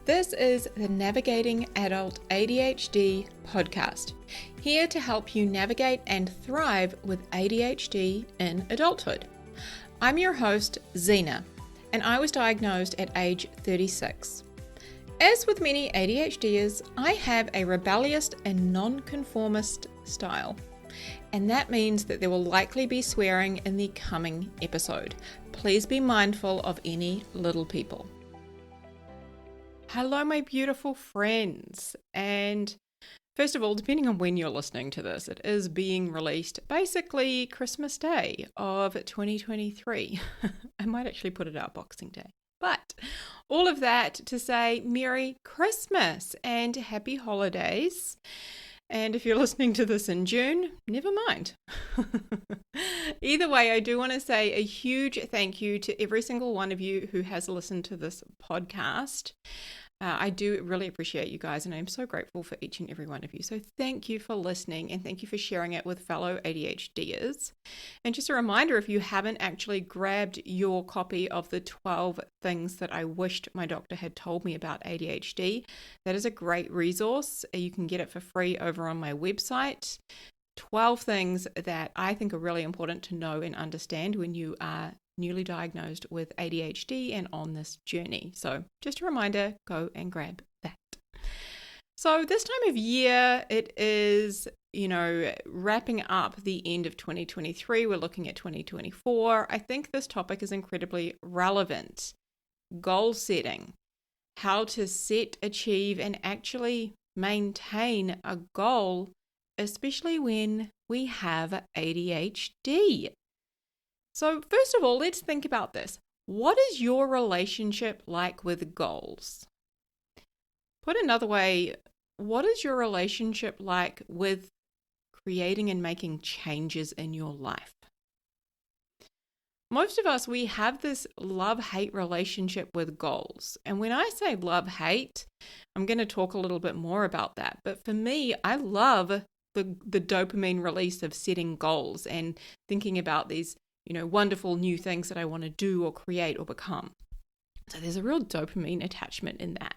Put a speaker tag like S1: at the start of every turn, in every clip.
S1: This is the Navigating Adult ADHD podcast, here to help you navigate and thrive with ADHD in adulthood. I'm your host, Zena, and I was diagnosed at age 36. As with many ADHDers, I have a rebellious and nonconformist style, and that means that there will likely be swearing in the coming episode. Please be mindful of any little people. Hello, my beautiful friends. And first of all, depending on when you're listening to this, it is being released basically Christmas Day of 2023. I might actually put it out Boxing Day. But all of that to say Merry Christmas and Happy Holidays. And if you're listening to this in June, never mind. Either way, I do want to say a huge thank you to every single one of you who has listened to this podcast. I do really appreciate you guys, and I'm so grateful for each and every one of you. So thank you for listening, and thank you for sharing it with fellow ADHDers. And just a reminder, if you haven't actually grabbed your copy of the 12 things that I wished my doctor had told me about ADHD, that is a great resource. You can get it for free over on my website. 12 things that I think are really important to know and understand when you are newly diagnosed with ADHD and on this journey. So just a reminder, go and grab that. So this time of year, it is, wrapping up the end of 2023. We're looking at 2024. I think this topic is incredibly relevant. Goal setting, how to set, achieve, and actually maintain a goal, especially when we have ADHD. So first of all, let's think about this. What is your relationship like with goals? Put another way, what is your relationship like with creating and making changes in your life? Most of us, we have this love-hate relationship with goals. And when I say love-hate, I'm going to talk a little bit more about that. But for me, I love the dopamine release of setting goals and thinking about these wonderful new things that I want to do or create or become. So there's a real dopamine attachment in that.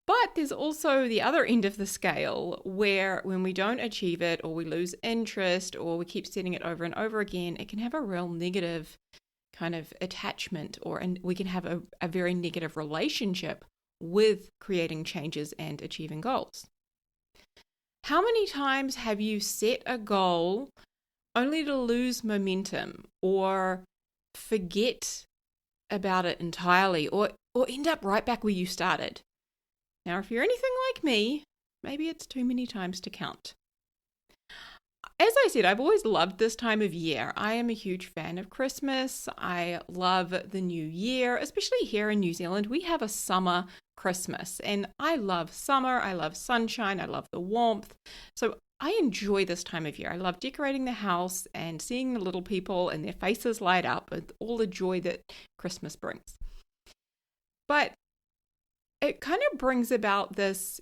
S1: But there's also the other end of the scale where when we don't achieve it or we lose interest or we keep setting it over and over again, it can have a real negative kind of attachment and we can have a very negative relationship with creating changes and achieving goals. How many times have you set a goal only to lose momentum or forget about it entirely or end up right back where you started? Now, if you're anything like me, maybe it's too many times to count. As I said, I've always loved this time of year. I am a huge fan of Christmas. I love the new year, especially here in New Zealand. We have a summer Christmas, and I love summer. I love sunshine. I love the warmth. So I enjoy this time of year. I love decorating the house and seeing the little people and their faces light up with all the joy that Christmas brings. But it kind of brings about this,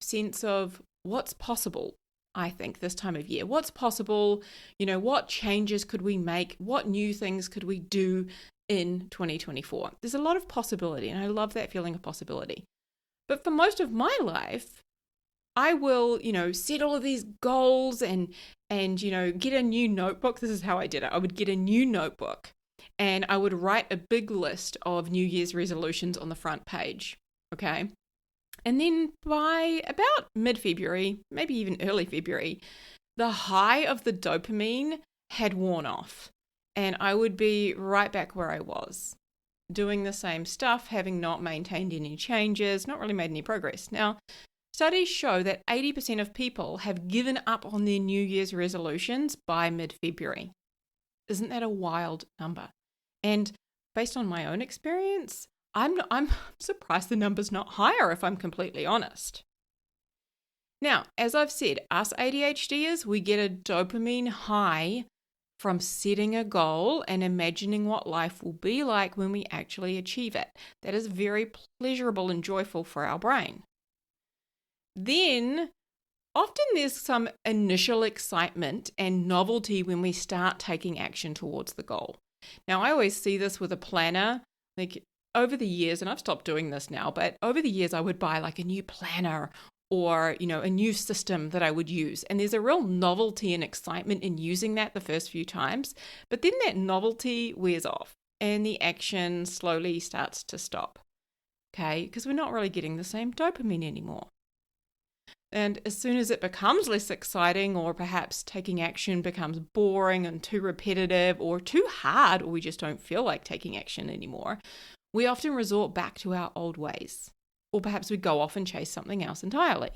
S1: sense of what's possible, I think, this time of year. What's possible? What changes could we make? What new things could we do in 2024? There's a lot of possibility, and I love that feeling of possibility. But for most of my life, I will, set all of these goals and get a new notebook. This is how I did it. I would get a new notebook and I would write a big list of New Year's resolutions on the front page. Okay. And then by about mid-February, maybe even early February, the high of the dopamine had worn off and I would be right back where I was, doing the same stuff, having not maintained any changes, not really made any progress. Now, studies show that 80% of people have given up on their New Year's resolutions by mid-February. Isn't that a wild number? And based on my own experience, I'm surprised the number's not higher, if I'm completely honest. Now, as I've said, us ADHDers, we get a dopamine high from setting a goal and imagining what life will be like when we actually achieve it. That is very pleasurable and joyful for our brain. Then, often there's some initial excitement and novelty when we start taking action towards the goal. Now, I always see this with a planner. Like, over the years, and I've stopped doing this now, but over the years I would buy like a new planner or, a new system that I would use. And there's a real novelty and excitement in using that the first few times, but then that novelty wears off and the action slowly starts to stop. Okay, because we're not really getting the same dopamine anymore. And as soon as it becomes less exciting, or perhaps taking action becomes boring and too repetitive or too hard, or we just don't feel like taking action anymore, we often resort back to our old ways. Or perhaps we go off and chase something else entirely.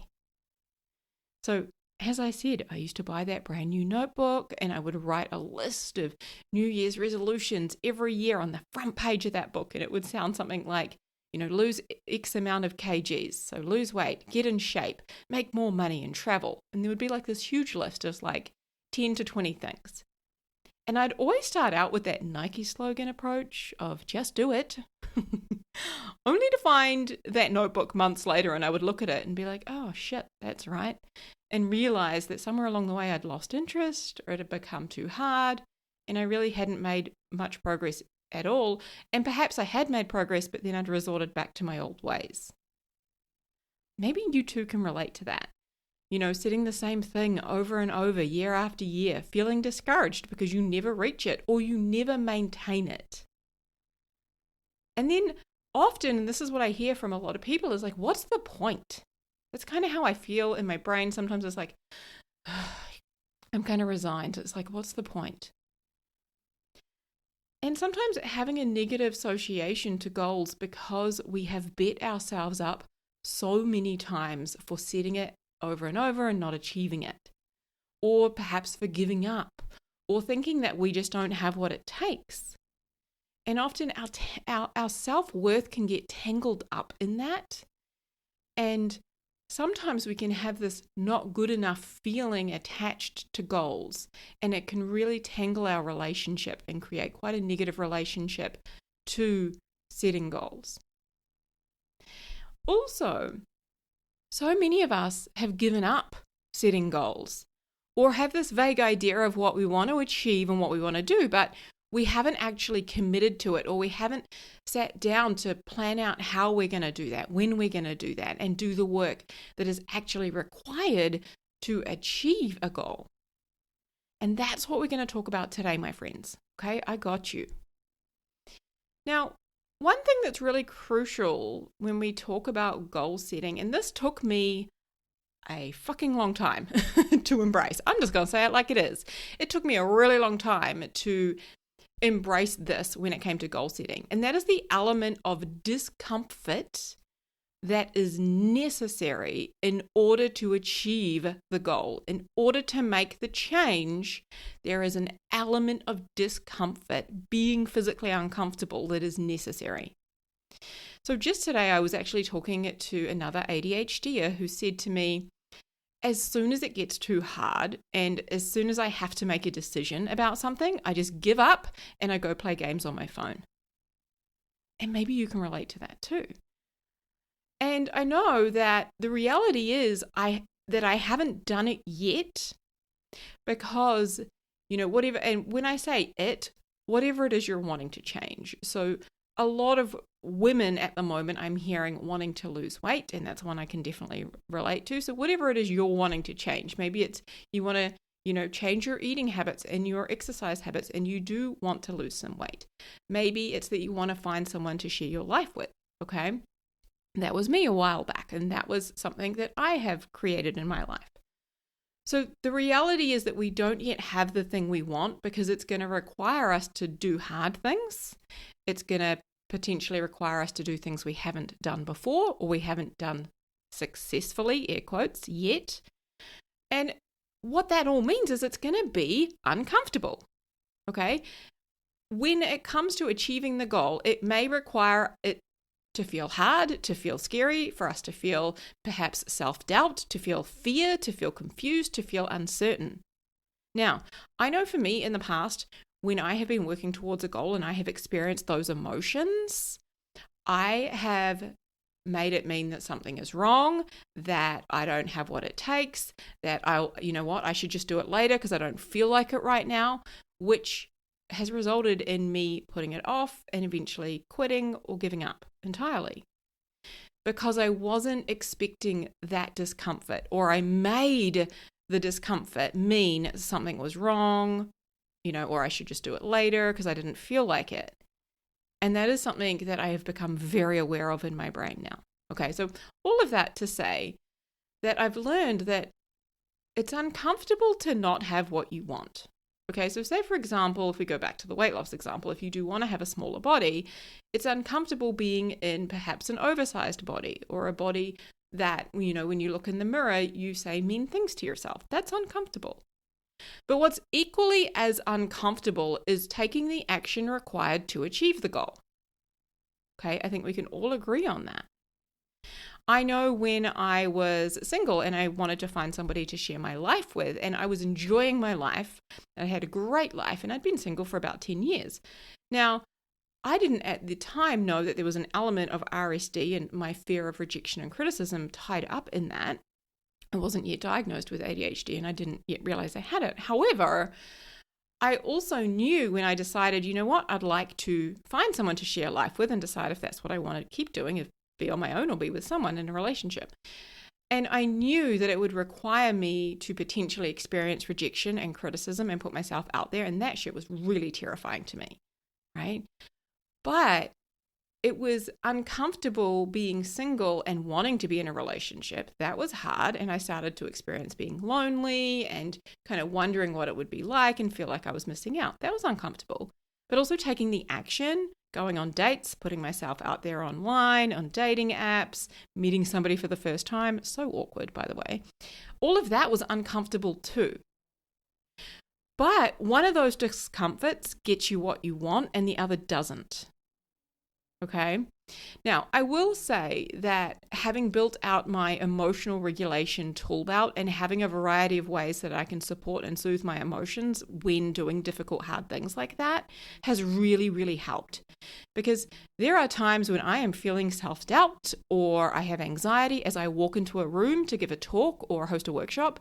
S1: So, as I said, I used to buy that brand new notebook and I would write a list of New Year's resolutions every year on the front page of that book. And it would sound something like, lose X amount of kgs. So lose weight, get in shape, make more money and travel. And there would be like this huge list of like 10 to 20 things. And I'd always start out with that Nike slogan approach of just do it. Only to find that notebook months later and I would look at it and be like, oh shit, that's right. And realize that somewhere along the way I'd lost interest or it had become too hard and I really hadn't made much progress at all, and perhaps I had made progress, but then I'd resorted back to my old ways. Maybe you too can relate to that. Setting the same thing over and over, year after year, feeling discouraged because you never reach it or you never maintain it. And then often, and this is what I hear from a lot of people, is like, what's the point? That's kind of how I feel in my brain. Sometimes it's like, I'm kind of resigned. It's like, what's the point? And sometimes having a negative association to goals because we have bet ourselves up so many times for setting it over and over and not achieving it. Or perhaps for giving up or thinking that we just don't have what it takes. And often our self-worth can get tangled up in that. And sometimes we can have this not good enough feeling attached to goals, and it can really tangle our relationship and create quite a negative relationship to setting goals. Also, so many of us have given up setting goals or have this vague idea of what we want to achieve and what we want to do, but we haven't actually committed to it, or we haven't sat down to plan out how we're going to do that, when we're going to do that, and do the work that is actually required to achieve a goal. And that's what we're going to talk about today, my friends. Okay, I got you. Now, one thing that's really crucial when we talk about goal setting, and this took me a fucking long time to embrace. I'm just going to say it like it is. It took me a really long time to embrace this when it came to goal setting. And that is the element of discomfort that is necessary in order to achieve the goal. In order to make the change, there is an element of discomfort, being physically uncomfortable, that is necessary. So just today, I was actually talking to another ADHDer who said to me, as soon as it gets too hard and as soon as I have to make a decision about something, I just give up and I go play games on my phone. And maybe you can relate to that too. And I know that the reality is that I haven't done it yet because, whatever, and when I say it, whatever it is you're wanting to change. So a lot of women at the moment I'm hearing wanting to lose weight, and that's one I can definitely relate to. So whatever it is you're wanting to change, maybe it's you want to, change your eating habits and your exercise habits, and you do want to lose some weight. Maybe it's that you want to find someone to share your life with, okay? That was me a while back, and that was something that I have created in my life. So the reality is that we don't yet have the thing we want because it's going to require us to do hard things. It's going to potentially require us to do things we haven't done before or we haven't done successfully, air quotes, yet. And what that all means is it's going to be uncomfortable, okay? When it comes to achieving the goal, it may require it to feel hard, to feel scary, for us to feel perhaps self-doubt, to feel fear, to feel confused, to feel uncertain. Now, I know for me in the past, when I have been working towards a goal and I have experienced those emotions, I have made it mean that something is wrong, that I don't have what it takes, that I should just do it later because I don't feel like it right now, which has resulted in me putting it off and eventually quitting or giving up entirely. Because I wasn't expecting that discomfort, or I made the discomfort mean something was wrong, or I should just do it later because I didn't feel like it. And that is something that I have become very aware of in my brain now. Okay, so all of that to say that I've learned that it's uncomfortable to not have what you want. Okay, so say, for example, if we go back to the weight loss example, if you do want to have a smaller body, it's uncomfortable being in perhaps an oversized body, or a body that, when you look in the mirror, you say mean things to yourself. That's uncomfortable. But what's equally as uncomfortable is taking the action required to achieve the goal. Okay, I think we can all agree on that. I know when I was single and I wanted to find somebody to share my life with, and I was enjoying my life, I had a great life, and I'd been single for about 10 years. Now, I didn't at the time know that there was an element of RSD and my fear of rejection and criticism tied up in that. I wasn't yet diagnosed with ADHD, and I didn't yet realize I had it. However, I also knew when I decided, I'd like to find someone to share life with and decide if that's what I want to keep doing, if be on my own or be with someone in a relationship. And I knew that it would require me to potentially experience rejection and criticism and put myself out there. And that shit was really terrifying to me, right? But it was uncomfortable being single and wanting to be in a relationship. That was hard. And I started to experience being lonely and kind of wondering what it would be like and feel like I was missing out. That was uncomfortable. But also taking the action, going on dates, putting myself out there online, on dating apps, meeting somebody for the first time. So awkward, by the way. All of that was uncomfortable too. But one of those discomforts gets you what you want and the other doesn't. Okay. Now, I will say that having built out my emotional regulation tool belt and having a variety of ways that I can support and soothe my emotions when doing difficult, hard things like that has really, really helped. Because there are times when I am feeling self-doubt or I have anxiety as I walk into a room to give a talk or host a workshop,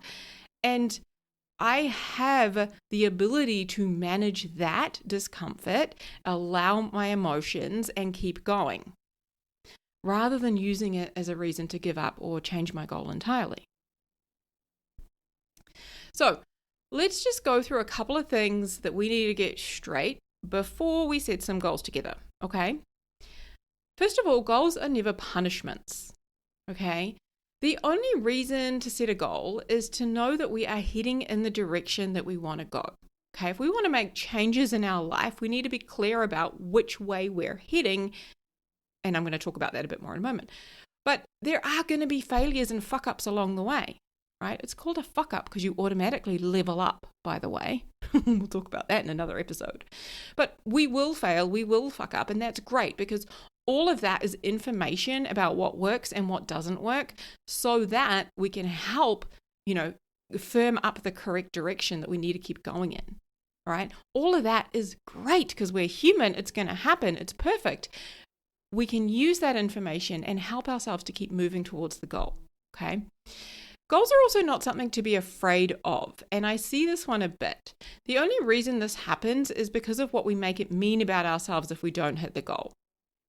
S1: and I have the ability to manage that discomfort, allow my emotions, and keep going, rather than using it as a reason to give up or change my goal entirely. So let's just go through a couple of things that we need to get straight before we set some goals together, okay? First of all, goals are never punishments, okay? The only reason to set a goal is to know that we are heading in the direction that we want to go. Okay, if we want to make changes in our life, we need to be clear about which way we're heading. And I'm going to talk about that a bit more in a moment. But there are going to be failures and fuck ups along the way, right? It's called a fuck up because you automatically level up, by the way. We'll talk about that in another episode. But we will fail, we will fuck up, and that's great because all of that is information about what works and what doesn't work so that we can help, firm up the correct direction that we need to keep going in, all right? All of that is great because we're human. It's going to happen. It's perfect. We can use that information and help ourselves to keep moving towards the goal, okay? Goals are also not something to be afraid of, and I see this one a bit. The only reason this happens is because of what we make it mean about ourselves if we don't hit the goal.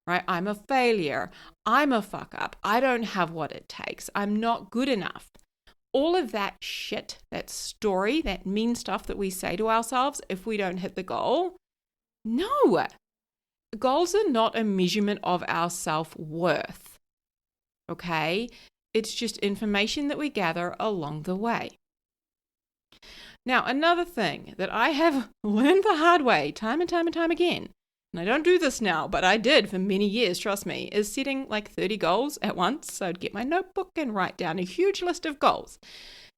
S1: Right? I'm a failure. I'm a fuck up. I don't have what it takes. I'm not good enough. All of that shit, that story, that mean stuff that we say to ourselves if we don't hit the goal. No. Goals are not a measurement of our self-worth. Okay? It's just information that we gather along the way. Now, another thing that I have learned the hard way time and time again, and I don't do this now, but I did for many years, trust me, is setting like 30 goals at once. So I'd get my notebook and write down a huge list of goals.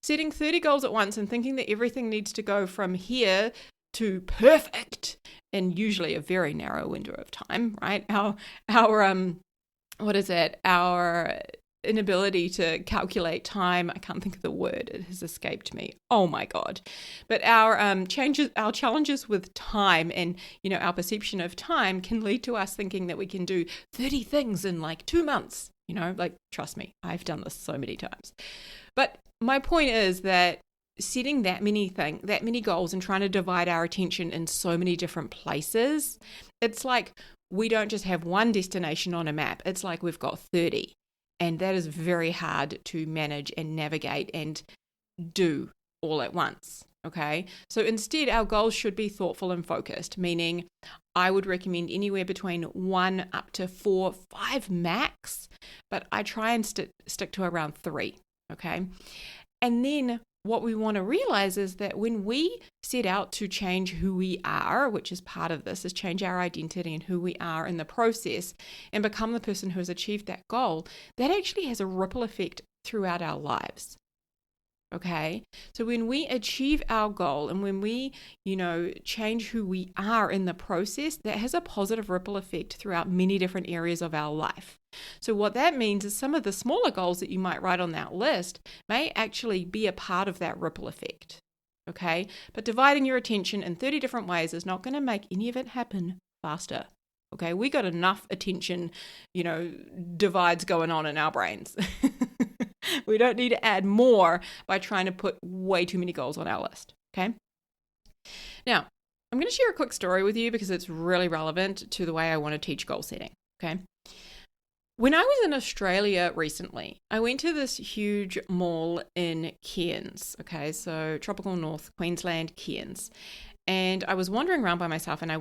S1: Setting 30 goals at once and thinking that everything needs to go from here to perfect in usually a very narrow window of time, right? Our inability to calculate time, I can't think of the word, it has escaped me. Oh my God. But our challenges with time and, our perception of time can lead to us thinking that we can do 30 things in like 2 months, trust me, I've done this so many times. But my point is that setting that many goals and trying to divide our attention in so many different places, it's like we don't just have one destination on a map. It's like we've got 30. And that is very hard to manage and navigate and do all at once. Okay. So instead, our goals should be thoughtful and focused, meaning I would recommend anywhere between 1 up to 4, 5 max, but I try and stick to around 3. Okay. And then what we want to realize is that when we set out to change who we are, which is part of this, is change our identity and who we are in the process and become the person who has achieved that goal, that actually has a ripple effect throughout our lives. Okay, so when we achieve our goal and when we, change who we are in the process, that has a positive ripple effect throughout many different areas of our life. So what that means is some of the smaller goals that you might write on that list may actually be a part of that ripple effect. Okay, but dividing your attention in 30 different ways is not going to make any of it happen faster. Okay, we got enough attention, divides going on in our brains. We don't need to add more by trying to put way too many goals on our list. Okay. Now, I'm going to share a quick story with you because it's really relevant to the way I want to teach goal setting. Okay. When I was in Australia recently, I went to this huge mall in Cairns. Okay. So tropical North Queensland, Cairns. And I was wandering around by myself and I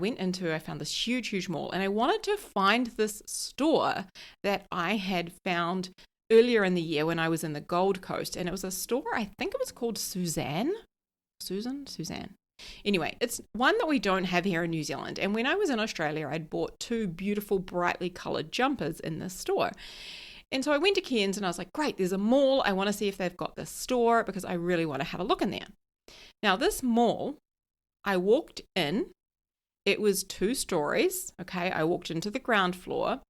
S1: found this huge mall and I wanted to find this store that I had found earlier in the year when I was in the Gold Coast, and it was a store, I think it was called Suzanne. Anyway, it's one that we don't have here in New Zealand. And when I was in Australia, I'd bought 2 beautiful, brightly colored jumpers in this store. And so I went to Cairns and I was like, great, there's a mall. I want to see if they've got this store because I really want to have a look in there. Now, this mall, I walked in. It was 2 stories. Okay, I walked into the ground floor.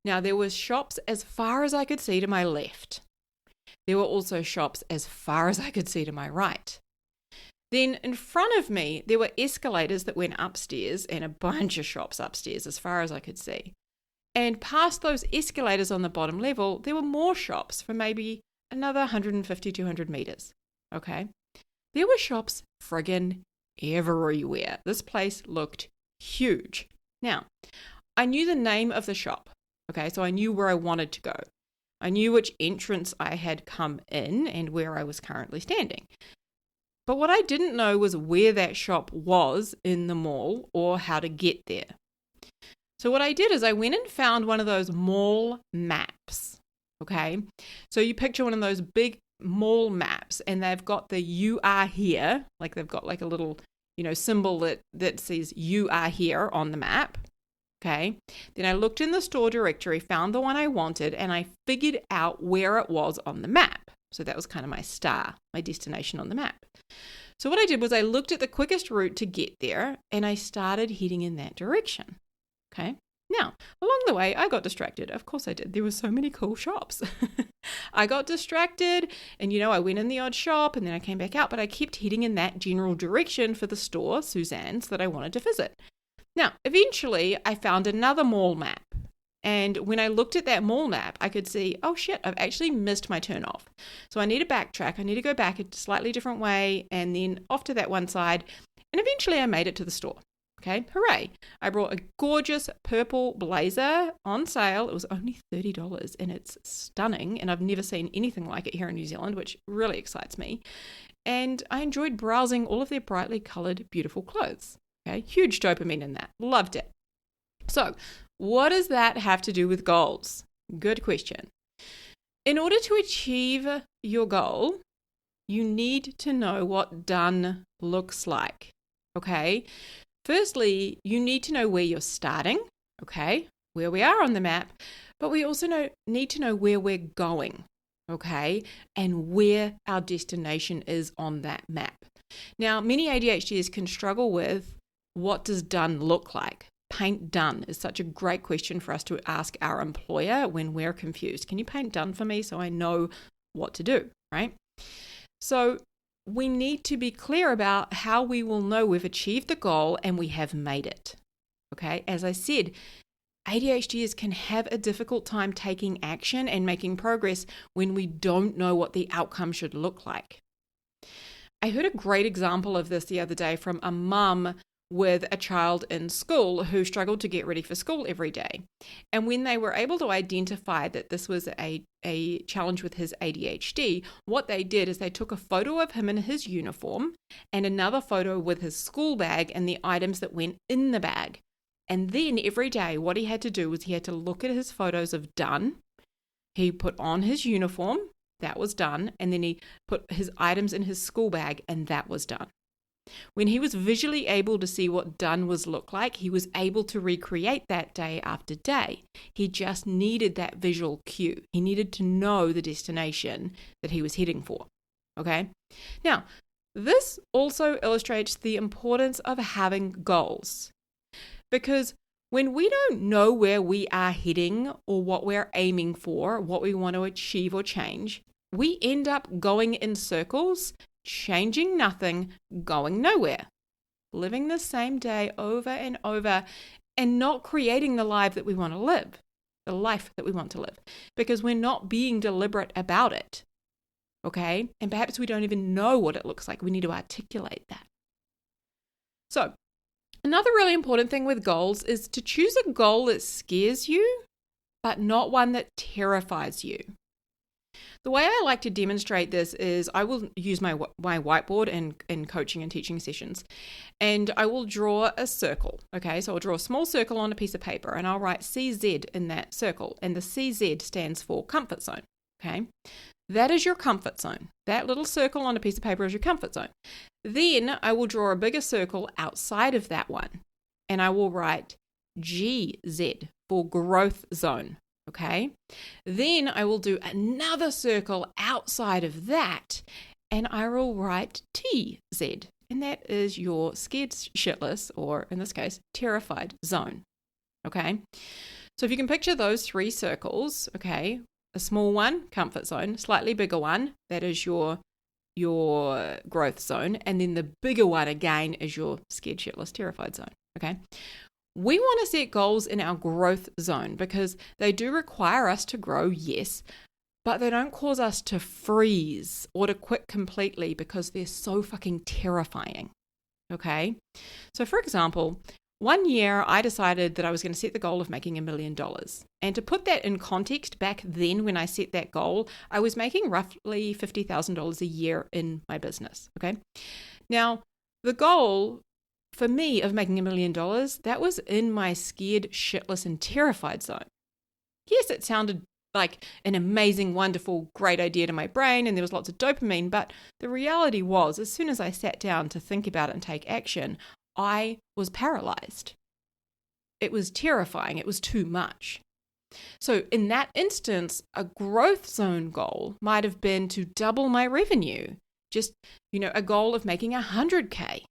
S1: Now, there was shops as far as I could see to my left. There were also shops as far as I could see to my right. Then in front of me, there were escalators that went upstairs and a bunch of shops upstairs as far as I could see. And past those escalators on the bottom level, there were more shops for maybe another 150, 200 meters. Okay. There were shops friggin' everywhere. This place looked huge. Now, I knew the name of the shop. Okay, so I knew where I wanted to go. I knew which entrance I had come in and where I was currently standing. But what I didn't know was where that shop was in the mall or how to get there. So what I did is I went and found one of those mall maps. Okay, so you picture one of those big mall maps and they've got the "you are here," like they've got like a little, symbol that says "you are here" on the map. Okay, then I looked in the store directory, found the one I wanted, and I figured out where it was on the map. So that was kind of my destination on the map. So what I did was I looked at the quickest route to get there, and I started heading in that direction. Okay, now, along the way, I got distracted. Of course I did. There were so many cool shops. I got distracted, and I went in the odd shop, and then I came back out, but I kept heading in that general direction for the store, Suzanne's, that I wanted to visit. Now, eventually, I found another mall map, and when I looked at that mall map, I could see, oh shit, I've actually missed my turn off. So I need to backtrack. I need to go back a slightly different way, and then off to that one side, and eventually I made it to the store. Okay, hooray. I brought a gorgeous purple blazer on sale. It was only $30, and it's stunning, and I've never seen anything like it here in New Zealand, which really excites me. And I enjoyed browsing all of their brightly colored, beautiful clothes. Okay, huge dopamine in that. Loved it. So, what does that have to do with goals? Good question. In order to achieve your goal, you need to know what done looks like. Okay? Firstly, you need to know where you're starting, okay? Where we are on the map, but we also need to know where we're going, okay? And where our destination is on that map. Now, many ADHDers can struggle with, what does done look like? Paint done is such a great question for us to ask our employer when we're confused. Can you paint done for me so I know what to do, right? So we need to be clear about how we will know we've achieved the goal and we have made it, okay? As I said, ADHDers can have a difficult time taking action and making progress when we don't know what the outcome should look like. I heard a great example of this the other day from a mum with a child in school who struggled to get ready for school every day. And when they were able to identify that this was a challenge with his ADHD, what they did is they took a photo of him in his uniform and another photo with his school bag and the items that went in the bag. And then every day, what he had to do was he had to look at his photos of done. He put on his uniform, that was done. And then he put his items in his school bag, and that was done. When he was visually able to see what done was look like, he was able to recreate that day after day. He just needed that visual cue. He needed to know the destination that he was heading for. Okay? Now, this also illustrates the importance of having goals. Because when we don't know where we are heading or what we're aiming for, what we want to achieve or change, we end up going in circles, changing nothing, going nowhere, living the same day over and over and not creating the life that we want to live, the life that we want to live, because we're not being deliberate about it. Okay? And perhaps we don't even know what it looks like. We need to articulate that. So, another really important thing with goals is to choose a goal that scares you, but not one that terrifies you. The way I like to demonstrate this is I will use my whiteboard in coaching and teaching sessions, and I will draw a circle. Okay, so I'll draw a small circle on a piece of paper, and I'll write CZ in that circle, and the CZ stands for comfort zone. Okay, that is your comfort zone. That little circle on a piece of paper is your comfort zone. Then I will draw a bigger circle outside of that one, and I will write GZ for growth zone. Okay, then I will do another circle outside of that, and I will write TZ, and that is your scared shitless, or in this case, terrified zone. Okay, so if you can picture those three circles, okay, a small one, comfort zone, slightly bigger one, that is your growth zone, and then the bigger one again is your scared shitless, terrified zone. Okay. We want to set goals in our growth zone because they do require us to grow, yes, but they don't cause us to freeze or to quit completely because they're so fucking terrifying. Okay? So for example, one year I decided that I was going to set the goal of making $1 million. And to put that in context, back then when I set that goal, I was making roughly $50,000 a year in my business. Okay? Now, the goal for me of making $1 million, that was in my scared, shitless, and terrified zone. Yes, it sounded like an amazing, wonderful, great idea to my brain, and there was lots of dopamine, but the reality was, as soon as I sat down to think about it and take action, I was paralyzed. It was terrifying. It was too much. So in that instance, a growth zone goal might have been to double my revenue. Just, a goal of making 100K.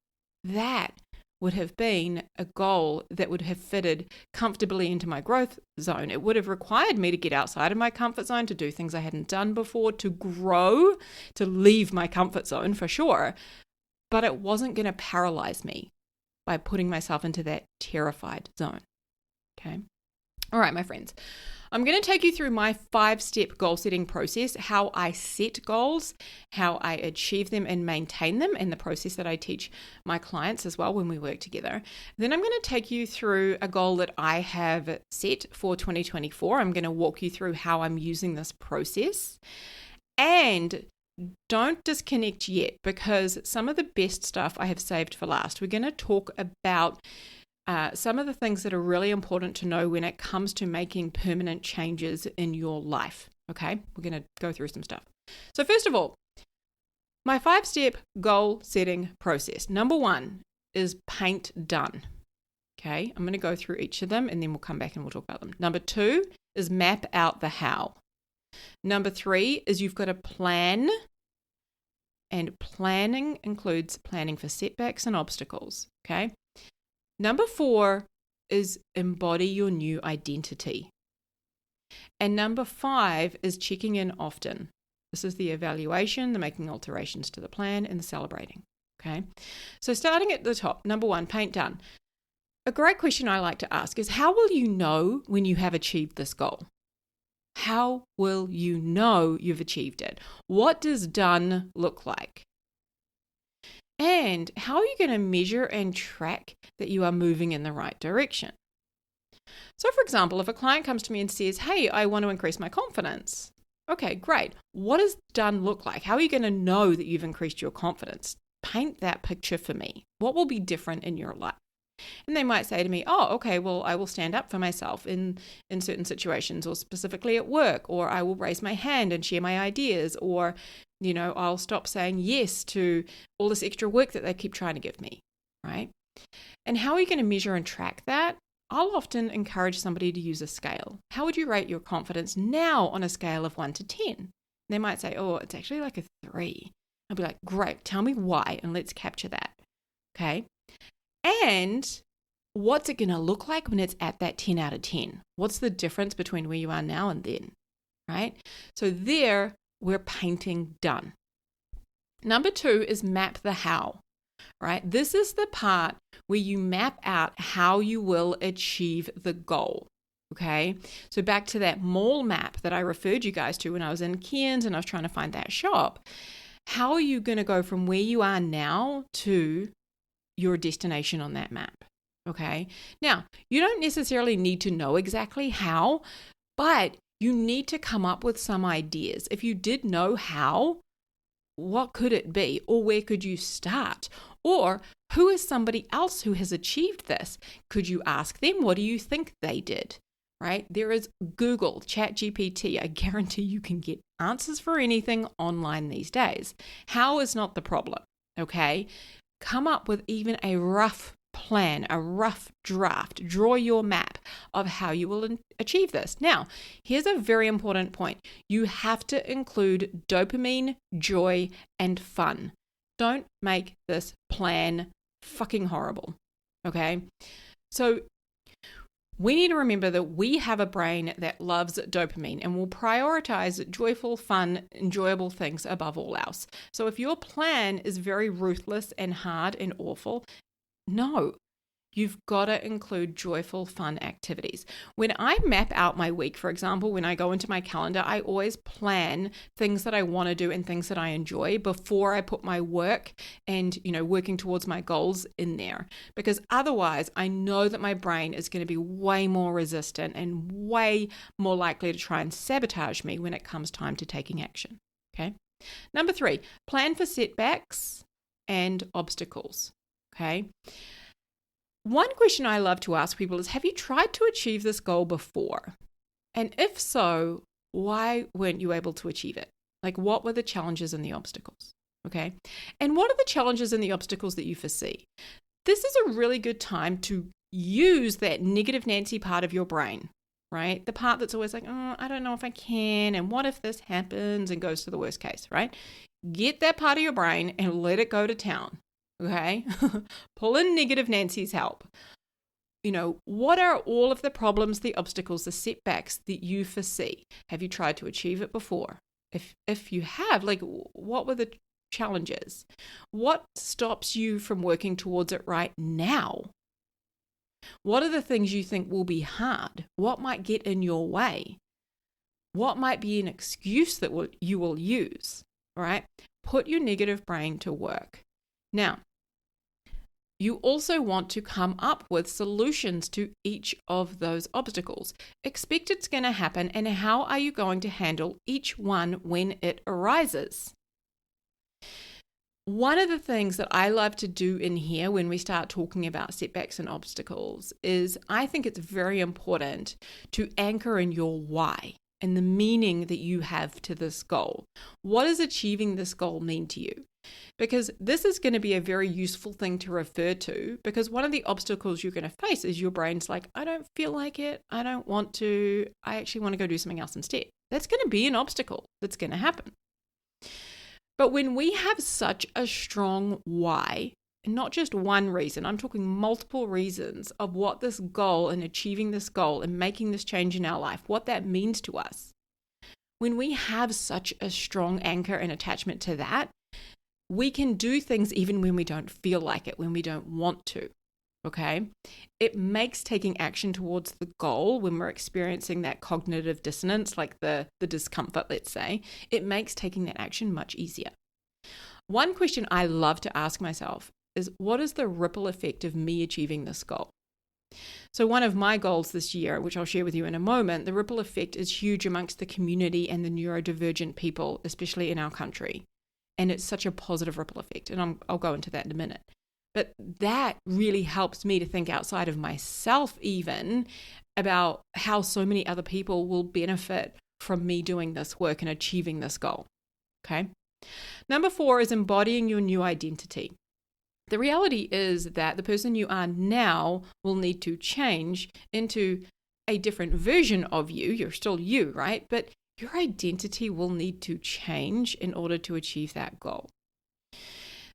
S1: That would have been a goal that would have fitted comfortably into my growth zone. It would have required me to get outside of my comfort zone, to do things I hadn't done before, to grow, to leave my comfort zone for sure. But it wasn't going to paralyze me by putting myself into that terrified zone. Okay. All right, my friends. I'm going to take you through my 5-step goal setting process, how I set goals, how I achieve them and maintain them, and the process that I teach my clients as well when we work together. Then I'm going to take you through a goal that I have set for 2024. I'm going to walk you through how I'm using this process. And don't disconnect yet, because some of the best stuff I have saved for last. We're going to talk about some of the things that are really important to know when it comes to making permanent changes in your life. Okay, we're going to go through some stuff. So first of all, my 5-step goal setting process. Number 1 is paint done. Okay, I'm going to go through each of them and then we'll come back and we'll talk about them. Number 2 is map out the how. Number 3 is you've got to plan, and planning includes planning for setbacks and obstacles. Okay. Number 4 is embody your new identity. And number 5 is checking in often. This is the evaluation, the making alterations to the plan, and the celebrating. Okay. So starting at the top, number 1, paint done. A great question I like to ask is, how will you know when you have achieved this goal? How will you know you've achieved it? What does done look like? And how are you going to measure and track that you are moving in the right direction? So, for example, if a client comes to me and says, hey, I want to increase my confidence. Okay, great. What does done look like? How are you going to know that you've increased your confidence? Paint that picture for me. What will be different in your life? And they might say to me, oh, okay, well, I will stand up for myself in certain situations, or specifically at work, or I will raise my hand and share my ideas, or, I'll stop saying yes to all this extra work that they keep trying to give me, right? And how are you going to measure and track that? I'll often encourage somebody to use a scale. How would you rate your confidence now on a scale of 1 to 10? They might say, oh, it's actually like a 3. I'll be like, great, tell me why, and let's capture that, okay? And what's it going to look like when it's at that 10 out of 10? What's the difference between where you are now and then, right? So there, we're painting done. Number 2 is map the how, right? This is the part where you map out how you will achieve the goal, okay? So back to that mall map that I referred you guys to when I was in Cairns and I was trying to find that shop. How are you going to go from where you are now to your destination on that map? Okay. Now, you don't necessarily need to know exactly how, but you need to come up with some ideas. If you did know how, what could it be? Or where could you start? Or who is somebody else who has achieved this? Could you ask them, what do you think they did? Right? There is Google, ChatGPT. I guarantee you can get answers for anything online these days. How is not the problem. Okay. Come up with even a rough plan, a rough draft. Draw your map of how you will achieve this. Now, here's a very important point. You have to include dopamine, joy, and fun. Don't make this plan fucking horrible. Okay? So we need to remember that we have a brain that loves dopamine and will prioritize joyful, fun, enjoyable things above all else. So if your plan is very ruthless and hard and awful, no, you've got to include joyful, fun activities. When I map out my week, for example, when I go into my calendar, I always plan things that I want to do and things that I enjoy before I put my work and, working towards my goals in there. Because otherwise, I know that my brain is going to be way more resistant and way more likely to try and sabotage me when it comes time to taking action. Okay. Number 3, plan for setbacks and obstacles. Okay. One question I love to ask people is, have you tried to achieve this goal before? And if so, why weren't you able to achieve it? Like, what were the challenges and the obstacles? Okay. And what are the challenges and the obstacles that you foresee? This is a really good time to use that negative Nancy part of your brain, right? The part that's always like, oh, I don't know if I can. And what if this happens and goes to the worst case, right? Get that part of your brain and let it go to town. Okay. Pull in negative Nancy's help. What are all of the problems, the obstacles, the setbacks that you foresee? Have you tried to achieve it before? If you have, what were the challenges? What stops you from working towards it right now? What are the things you think will be hard? What might get in your way? What might be an excuse that you will use? All right. Put your negative brain to work. Now, you also want to come up with solutions to each of those obstacles. Expect it's going to happen, and how are you going to handle each one when it arises? One of the things that I love to do in here when we start talking about setbacks and obstacles is I think it's very important to anchor in your why and the meaning that you have to this goal. What does achieving this goal mean to you? Because this is going to be a very useful thing to refer to, because one of the obstacles you're going to face is your brain's like, I don't feel like it. I don't want to. I actually want to go do something else instead. That's going to be an obstacle that's going to happen. But when we have such a strong why, and not just one reason, I'm talking multiple reasons of what this goal and achieving this goal and making this change in our life, what that means to us. When we have such a strong anchor and attachment to that, we can do things even when we don't feel like it, when we don't want to, okay? It makes taking action towards the goal when we're experiencing that cognitive dissonance, like the discomfort, let's say, it makes taking that action much easier. One question I love to ask myself is, what is the ripple effect of me achieving this goal? So one of my goals this year, which I'll share with you in a moment, the ripple effect is huge amongst the community and the neurodivergent people, especially in our country. And it's such a positive ripple effect. And I'll go into that in a minute. But that really helps me to think outside of myself even about how so many other people will benefit from me doing this work and achieving this goal. Okay. Number 4 is embodying your new identity. The reality is that the person you are now will need to change into a different version of you. You're still you, right? But your identity will need to change in order to achieve that goal.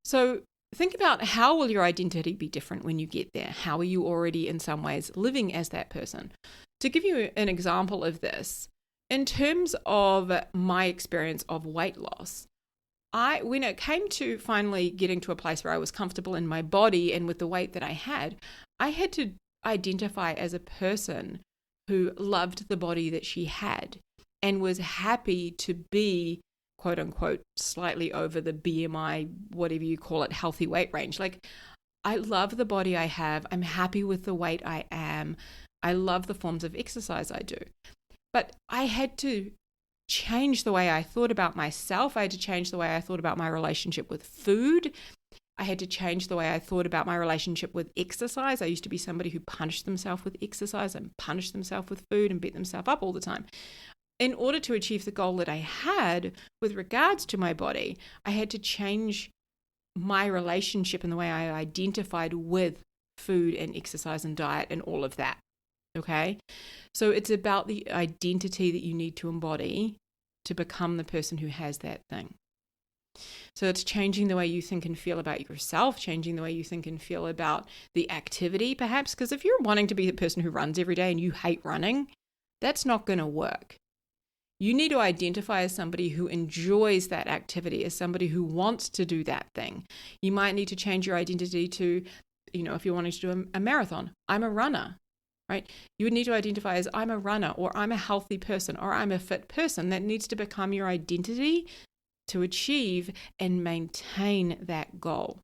S1: So think about, how will your identity be different when you get there? How are you already in some ways living as that person? To give you an example of this, in terms of my experience of weight loss, when it came to finally getting to a place where I was comfortable in my body and with the weight that I had to identify as a person who loved the body that she had and was happy to be, quote unquote, slightly over the BMI, whatever you call it, healthy weight range. Like, I love the body I have. I'm happy with the weight I am. I love the forms of exercise I do. But I had to change the way I thought about myself. I had to change the way I thought about my relationship with food. I had to change the way I thought about my relationship with exercise. I used to be somebody who punished themselves with exercise and punished themselves with food and beat themselves up all the time. In order to achieve the goal that I had with regards to my body, I had to change my relationship and the way I identified with food and exercise and diet and all of that. Okay? So it's about the identity that you need to embody to become the person who has that thing. So it's changing the way you think and feel about yourself, changing the way you think and feel about the activity, perhaps. Because if you're wanting to be the person who runs every day and you hate running, that's not going to work. You need to identify as somebody who enjoys that activity, as somebody who wants to do that thing. You might need to change your identity to, if you're wanting to do a marathon, I'm a runner. Right? You would need to identify as, I'm a runner, or I'm a healthy person, or I'm a fit person. That needs to become your identity to achieve and maintain that goal.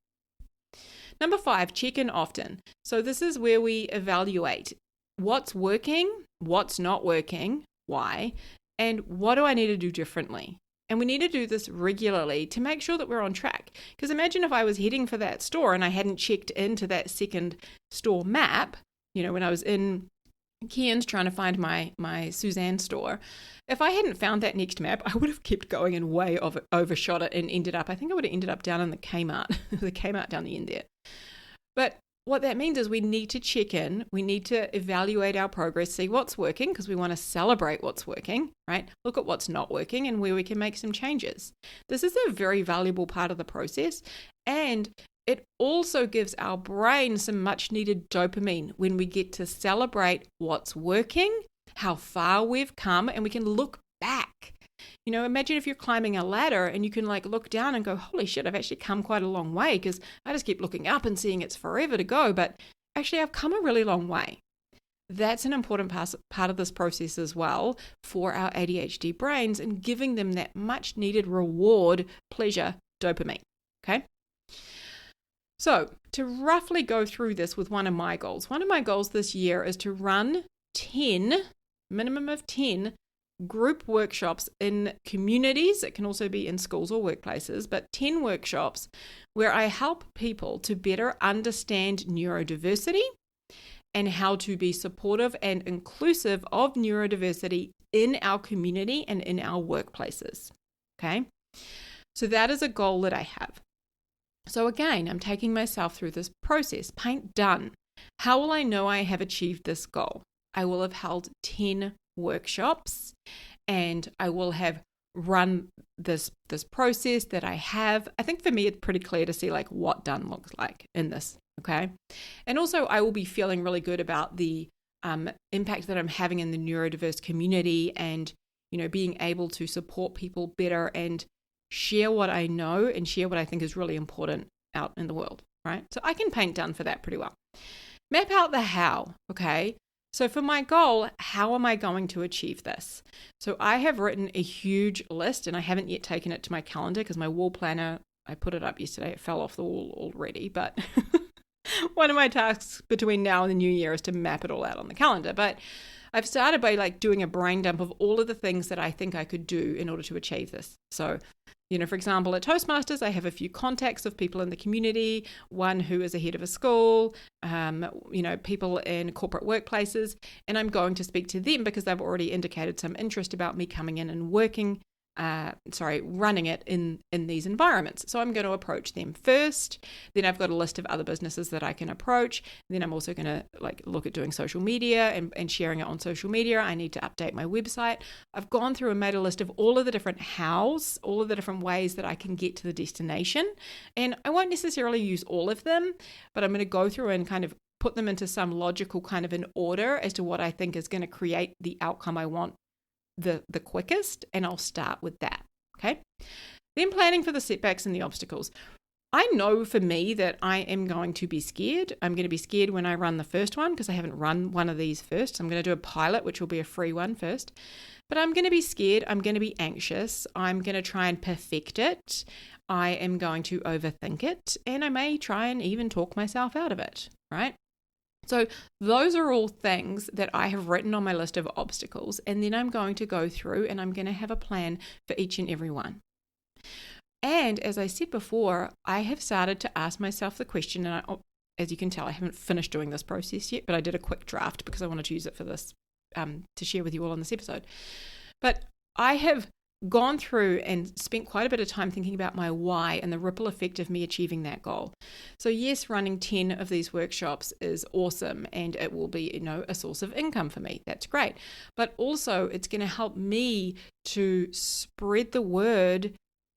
S1: Number 5, check in often. So this is where we evaluate what's working, what's not working, why, and what do I need to do differently? And we need to do this regularly to make sure that we're on track. Because imagine if I was heading for that store and I hadn't checked into that second store map. When I was in Cairns trying to find my Suzanne store, if I hadn't found that next map, I would have kept going and way overshot it and I think I would have ended up down in the Kmart, the Kmart down the end there. But what that means is we need to check in, we need to evaluate our progress, see what's working, because we want to celebrate what's working, right? Look at what's not working and where we can make some changes. This is a very valuable part of the process, and it also gives our brain some much needed dopamine when we get to celebrate what's working, how far we've come, and we can look back. Imagine if you're climbing a ladder and you can look down and go, holy shit, I've actually come quite a long way, because I just keep looking up and seeing it's forever to go, but actually I've come a really long way. That's an important part of this process as well for our ADHD brains, and giving them that much needed reward, pleasure, dopamine. Okay? So to roughly go through this with one of my goals this year is to run 10, minimum of 10 group workshops in communities. It can also be in schools or workplaces, but 10 workshops where I help people to better understand neurodiversity and how to be supportive and inclusive of neurodiversity in our community and in our workplaces. Okay? So that is a goal that I have. So again, I'm taking myself through this process. Paint done. How will I know I have achieved this goal? I will have held 10 workshops and I will have run this process that I have. I think for me, it's pretty clear to see what done looks like in this. Okay. And also I will be feeling really good about the impact that I'm having in the neurodiverse community, and, being able to support people better and share what I know and share what I think is really important out in the world, right? So I can paint done for that pretty well. Map out the how, okay? So for my goal, how am I going to achieve this? So I have written a huge list, and I haven't yet taken it to my calendar because my wall planner I put it up yesterday. It fell off the wall already, but one of my tasks between now and the new year is to map it all out on the calendar. But I've started by like doing a brain dump of all of the things that I think I could do in order to achieve this. So, for example, at Toastmasters, I have a few contacts of people in the community, one who is a head of a school, people in corporate workplaces, and I'm going to speak to them because they've already indicated some interest about me coming in and running it in these environments. So I'm going to approach them first. Then I've got a list of other businesses that I can approach. Then I'm also going to look at doing social media and sharing it on social media. I need to update my website. I've gone through and made a list of all of the different hows, all of the different ways that I can get to the destination. And I won't necessarily use all of them, but I'm going to go through and kind of put them into some logical kind of an order as to what I think is going to create the outcome I want the quickest, and I'll start with that. Okay. Then planning for the setbacks and the obstacles. I know for me that I am going to be scared. I'm going to be scared when I run the first one because I haven't run one of these first. I'm going to do a pilot, which will be a free one first. But I'm going to be scared. I'm going to be anxious. I'm going to try and perfect it. I am going to overthink it. And I may try and even talk myself out of it, right? So those are all things that I have written on my list of obstacles, and then I'm going to go through and I'm going to have a plan for each and every one. And as I said before, I have started to ask myself the question, and as you can tell, I haven't finished doing this process yet, but I did a quick draft because I wanted to use it for this, to share with you all on this episode. But I have gone through and spent quite a bit of time thinking about my why and the ripple effect of me achieving that goal. So yes, running 10 of these workshops is awesome and it will be, a source of income for me. That's great. But also it's going to help me to spread the word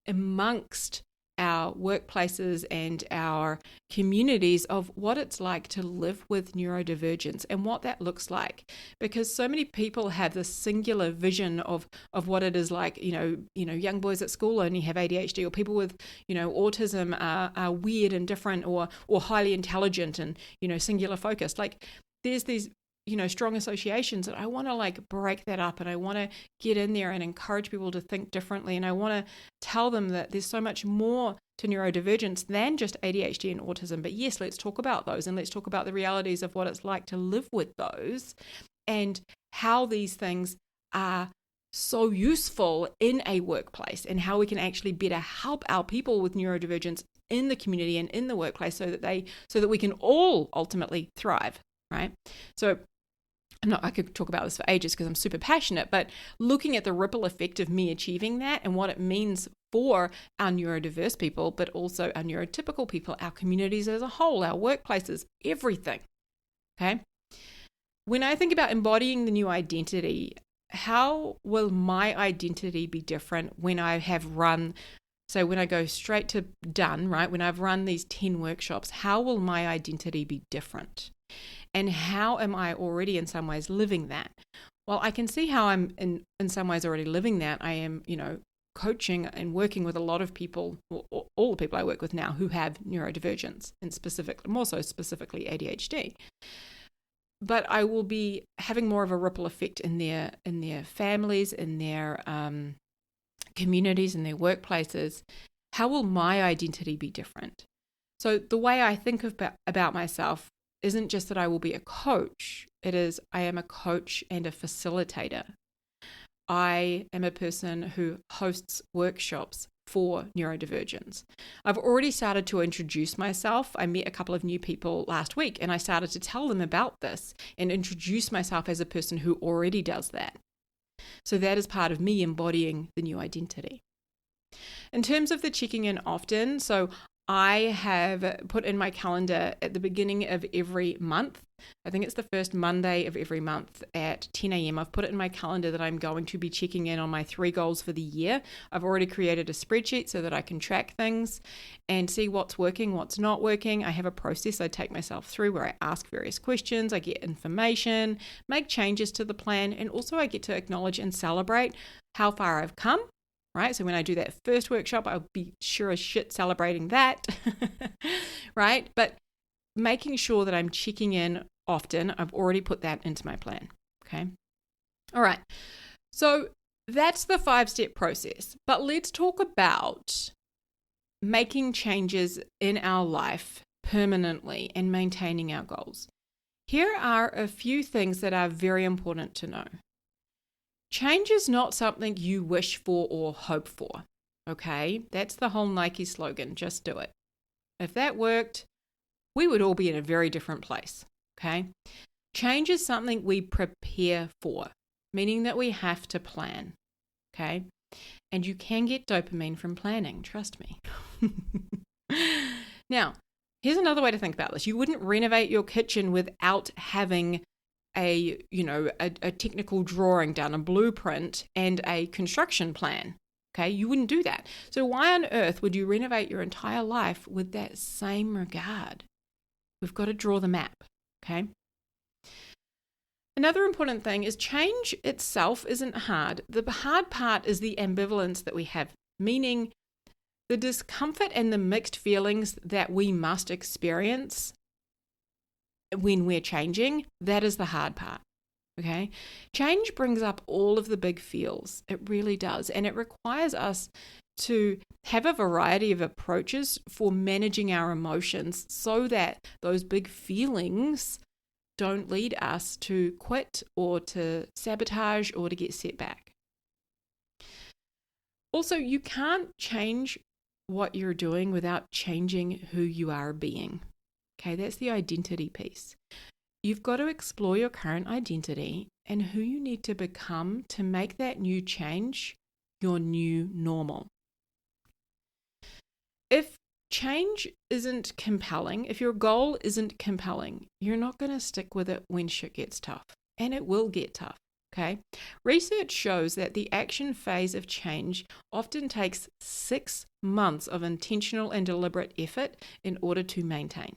S1: amongst our workplaces and our communities of what it's like to live with neurodivergence and what that looks like. Because so many people have this singular vision of what it is like, young boys at school only have ADHD, or people with, autism are weird and different or highly intelligent and, singular focused. Like there's these strong associations, that I want to break that up, and I want to get in there and encourage people to think differently. And I want to tell them that there's so much more to neurodivergence than just ADHD and autism. But yes, let's talk about those, and let's talk about the realities of what it's like to live with those and how these things are so useful in a workplace and how we can actually better help our people with neurodivergence in the community and in the workplace so that we can all ultimately thrive, right? So I could talk about this for ages because I'm super passionate, but looking at the ripple effect of me achieving that and what it means for our neurodiverse people, but also our neurotypical people, our communities as a whole, our workplaces, everything. Okay. When I think about embodying the new identity, how will my identity be different when I have run, so when I go straight to done, right? When I've run these 10 workshops, how will my identity be different? And how am I already in some ways living that? Well, I can see how I'm in some ways already living that. I am, coaching and working with a lot of people, all the people I work with now who have neurodivergence, and more so specifically ADHD. But I will be having more of a ripple effect in their families, in their communities, in their workplaces. How will my identity be different? So the way I think about myself isn't just that I will be a coach. It is I am a coach and a facilitator. I am a person who hosts workshops for neurodivergence. I've already started to introduce myself. I met a couple of new people last week and I started to tell them about this and introduce myself as a person who already does that. So that is part of me embodying the new identity. In terms of the checking in often, so I have put in my calendar at the beginning of every month, I think it's the first Monday of every month at 10 a.m. I've put it in my calendar that I'm going to be checking in on my 3 goals for the year. I've already created a spreadsheet so that I can track things and see what's working, what's not working. I have a process I take myself through where I ask various questions, I get information, make changes to the plan, and also I get to acknowledge and celebrate how far I've come. Right? So when I do that first workshop, I'll be sure as shit celebrating that, right? But making sure that I'm checking in often, I've already put that into my plan, okay? All right. So that's the 5-step process. But let's talk about making changes in our life permanently and maintaining our goals. Here are a few things that are very important to know. Change is not something you wish for or hope for, okay? That's the whole Nike slogan, just do it. If that worked, we would all be in a very different place, okay? Change is something we prepare for, meaning that we have to plan, okay? And you can get dopamine from planning, trust me. Now, here's another way to think about this. You wouldn't renovate your kitchen without having a technical drawing done, a blueprint, and a construction plan. Okay, you wouldn't do that. So why on earth would you renovate your entire life with that same regard? We've got to draw the map, okay? Another important thing is change itself isn't hard. The hard part is the ambivalence that we have, meaning the discomfort and the mixed feelings that we must experience when we're changing. That is the hard part, okay? Change brings up all of the big feels. It really does. And it requires us to have a variety of approaches for managing our emotions so that those big feelings don't lead us to quit or to sabotage or to get set back. Also, you can't change what you're doing without changing who you are being. Okay, that's the identity piece. You've got to explore your current identity and who you need to become to make that new change your new normal. If change isn't compelling, if your goal isn't compelling, you're not going to stick with it when shit gets tough. And it will get tough, okay? Research shows that the action phase of change often takes 6 months of intentional and deliberate effort in order to maintain.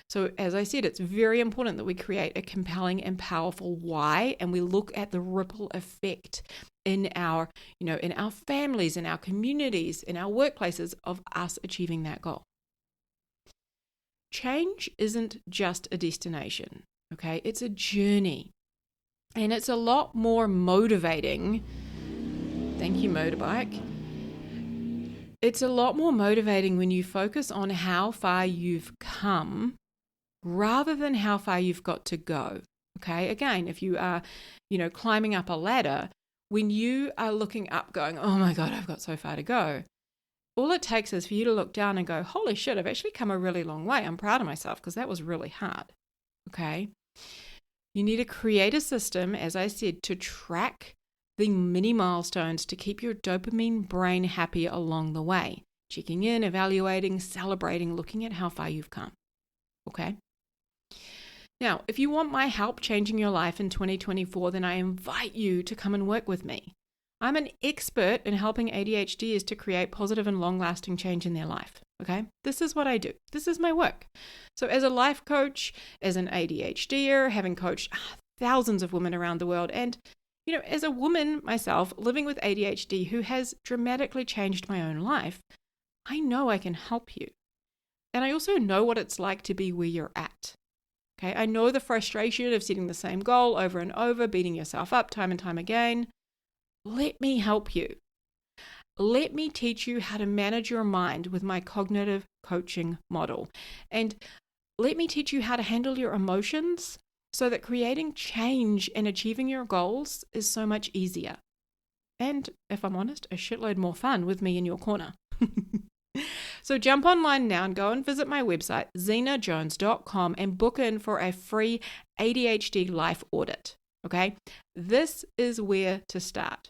S1: So as I said, it's very important that we create a compelling and powerful why, and we look at the ripple effect in our families, in our communities, in our workplaces of us achieving that goal. Change isn't just a destination, okay? It's a journey. And it's a lot more motivating. Thank you, motorbike. It's a lot more motivating when you focus on how far you've come rather than how far you've got to go. Okay, again, if you are, climbing up a ladder, when you are looking up going, oh my God, I've got so far to go, all it takes is for you to look down and go, holy shit, I've actually come a really long way. I'm proud of myself because that was really hard. Okay, you need to create a system, as I said, to track the mini milestones to keep your dopamine brain happy along the way. Checking in, evaluating, celebrating, looking at how far you've come. Okay? Now, if you want my help changing your life in 2024, then I invite you to come and work with me. I'm an expert in helping ADHDers to create positive and long-lasting change in their life. Okay? This is what I do. This is my work. So as a life coach, as an ADHDer, having coached thousands of women around the world, and as a woman myself living with ADHD who has dramatically changed my own life, I know I can help you. And I also know what it's like to be where you're at. Okay, I know the frustration of setting the same goal over and over, beating yourself up time and time again. Let me help you. Let me teach you how to manage your mind with my cognitive coaching model. And let me teach you how to handle your emotions so that creating change and achieving your goals is so much easier. And if I'm honest, a shitload more fun with me in your corner. So jump online now and go and visit my website, zenajones.com, and book in for a free ADHD life audit. Okay? This is where to start.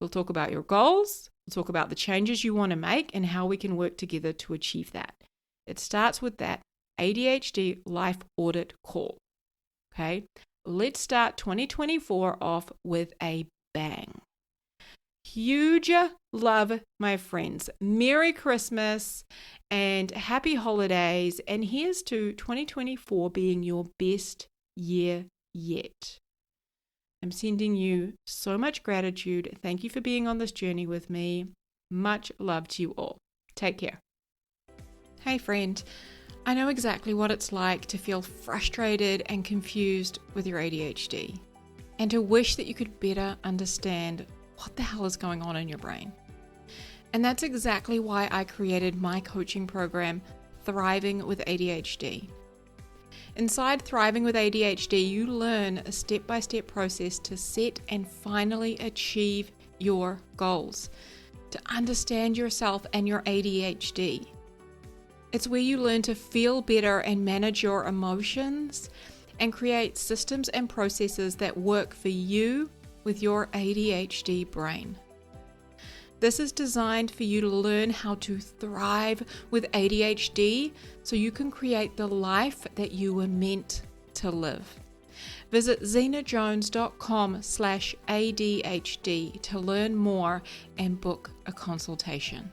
S1: We'll talk about your goals, we'll talk about the changes you want to make, and how we can work together to achieve that. It starts with that ADHD life audit call. Okay, let's start 2024 off with a bang. Huge love, my friends. Merry Christmas and happy holidays. And here's to 2024 being your best year yet. I'm sending you so much gratitude. Thank you for being on this journey with me. Much love to you all. Take care. Hey, friend. I know exactly what it's like to feel frustrated and confused with your ADHD and to wish that you could better understand what the hell is going on in your brain. And that's exactly why I created my coaching program, Thriving with ADHD. Inside Thriving with ADHD, you learn a step-by-step process to set and finally achieve your goals, to understand yourself and your ADHD. It's where you learn to feel better and manage your emotions and create systems and processes that work for you with your ADHD brain. This is designed for you to learn how to thrive with ADHD so you can create the life that you were meant to live. Visit zenajones.com/ADHD to learn more and book a consultation.